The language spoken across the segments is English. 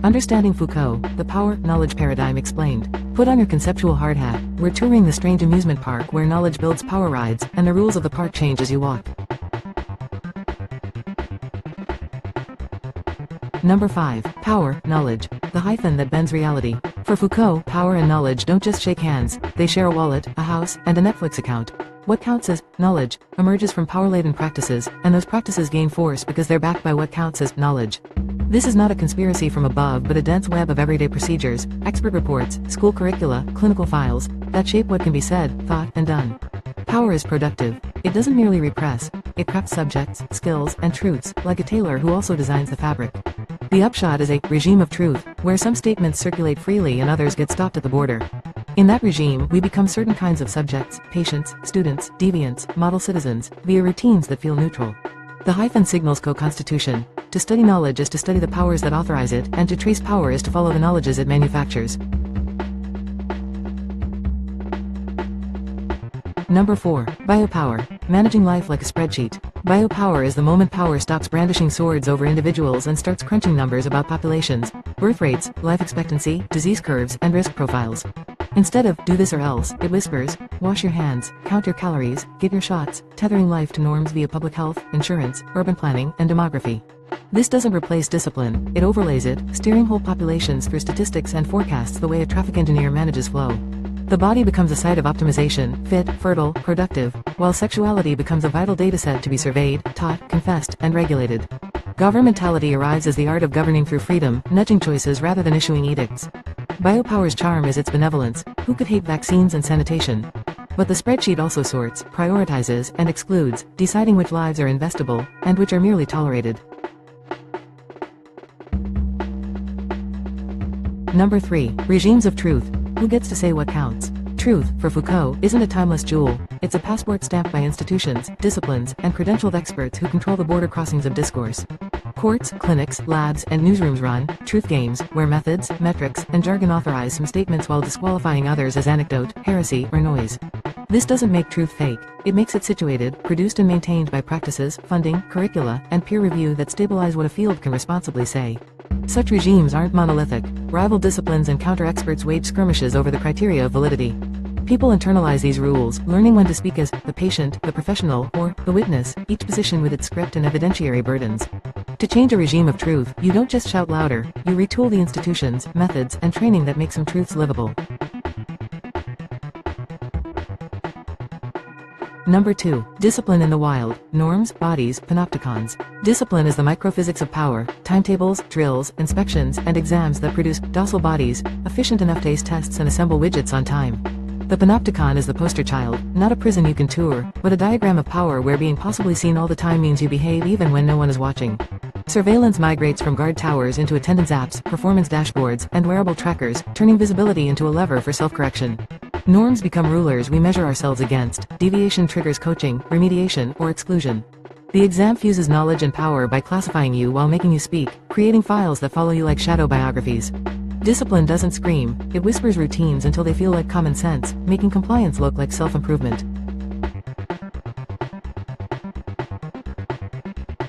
Understanding Foucault, the power knowledge paradigm explained. Put on your conceptual hard hat. We're touring the strange amusement park where knowledge builds power rides, and the rules of the park change as you walk. Number 5. Power, knowledge. The hyphen that bends reality. For Foucault, power and knowledge don't just shake hands, they share a wallet, a house, and a Netflix account. What counts as knowledge emerges from power-laden practices, and those practices gain force because they're backed by what counts as knowledge. This is not a conspiracy from above but a dense web of everyday procedures, expert reports, school curricula, clinical files, that shape what can be said, thought, and done. Power is productive. It doesn't merely repress, it crafts subjects, skills, and truths, like a tailor who also designs the fabric. The upshot is a regime of truth, where some statements circulate freely and others get stopped at the border. In that regime, we become certain kinds of subjects, patients, students, deviants, model citizens, via routines that feel neutral. The hyphen signals co-constitution. To study knowledge is to study the powers that authorize it, and to trace power is to follow the knowledges it manufactures. Number 4. Biopower. Managing life like a spreadsheet. Biopower is the moment power stops brandishing swords over individuals and starts crunching numbers about populations, birth rates, life expectancy, disease curves, and risk profiles. Instead of, do this or else, it whispers, wash your hands, count your calories, get your shots, tethering life to norms via public health, insurance, urban planning, and demography. This doesn't replace discipline, it overlays it, steering whole populations through statistics and forecasts the way a traffic engineer manages flow. The body becomes a site of optimization, fit, fertile, productive, while sexuality becomes a vital dataset to be surveyed, taught, confessed, and regulated. Governmentality arrives as the art of governing through freedom, nudging choices rather than issuing edicts. Biopower's charm is its benevolence. Who could hate vaccines and sanitation? But the spreadsheet also sorts, prioritizes, and excludes, deciding which lives are investable, and which are merely tolerated. Number 3. Regimes of truth. Who gets to say what counts? Truth, for Foucault, isn't a timeless jewel. It's a passport stamped by institutions, disciplines, and credentialed experts who control the border crossings of discourse. Courts, clinics, labs, and newsrooms run truth games, where methods, metrics, and jargon authorize some statements while disqualifying others as anecdote, heresy, or noise. This doesn't make truth fake. It makes it situated, produced and maintained by practices, funding, curricula, and peer review that stabilize what a field can responsibly say. Such regimes aren't monolithic. Rival disciplines and counter-experts wage skirmishes over the criteria of validity. People internalize these rules, learning when to speak as the patient, the professional, or the witness, each position with its script and evidentiary burdens. To change a regime of truth, you don't just shout louder, you retool the institutions, methods, and training that make some truths livable. Number 2. Discipline in the wild. Norms, bodies, panopticons. Discipline is the microphysics of power, timetables, drills, inspections, and exams that produce docile bodies, efficient enough to ace tests and assemble widgets on time. The panopticon is the poster child, not a prison you can tour, but a diagram of power where being possibly seen all the time means you behave even when no one is watching. Surveillance migrates from guard towers into attendance apps, performance dashboards, and wearable trackers, turning visibility into a lever for self-correction. Norms become rulers we measure ourselves against. Deviation triggers coaching, remediation, or exclusion. The exam fuses knowledge and power by classifying you while making you speak, creating files that follow you like shadow biographies. Discipline doesn't scream, it whispers routines until they feel like common sense, making compliance look like self-improvement.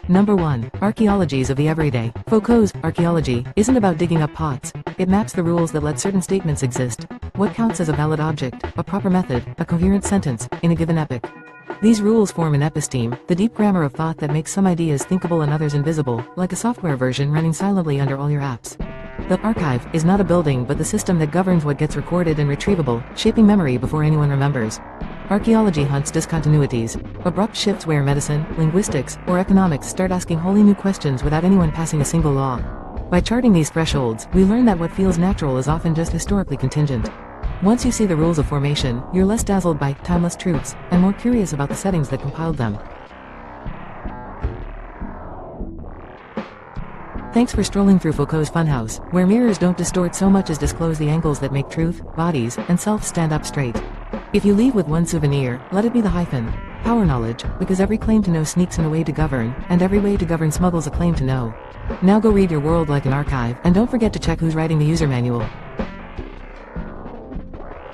Number 1. Archaeologies of the everyday. Foucault's archaeology isn't about digging up pots. It maps the rules that let certain statements exist. What counts as a valid object, a proper method, a coherent sentence, in a given epoch. These rules form an episteme, the deep grammar of thought that makes some ideas thinkable and others invisible, like a software version running silently under all your apps. The archive is not a building but the system that governs what gets recorded and retrievable, shaping memory before anyone remembers. Archaeology hunts discontinuities, abrupt shifts where medicine, linguistics, or economics start asking wholly new questions without anyone passing a single law. By charting these thresholds, we learn that what feels natural is often just historically contingent. Once you see the rules of formation, you're less dazzled by timeless truths, and more curious about the settings that compiled them. Thanks for strolling through Foucault's funhouse, where mirrors don't distort so much as disclose the angles that make truth, bodies, and self stand up straight. If you leave with one souvenir, let it be the hyphen. Power knowledge, because every claim to know sneaks in a way to govern, and every way to govern smuggles a claim to know. Now go read your world like an archive, and don't forget to check who's writing the user manual.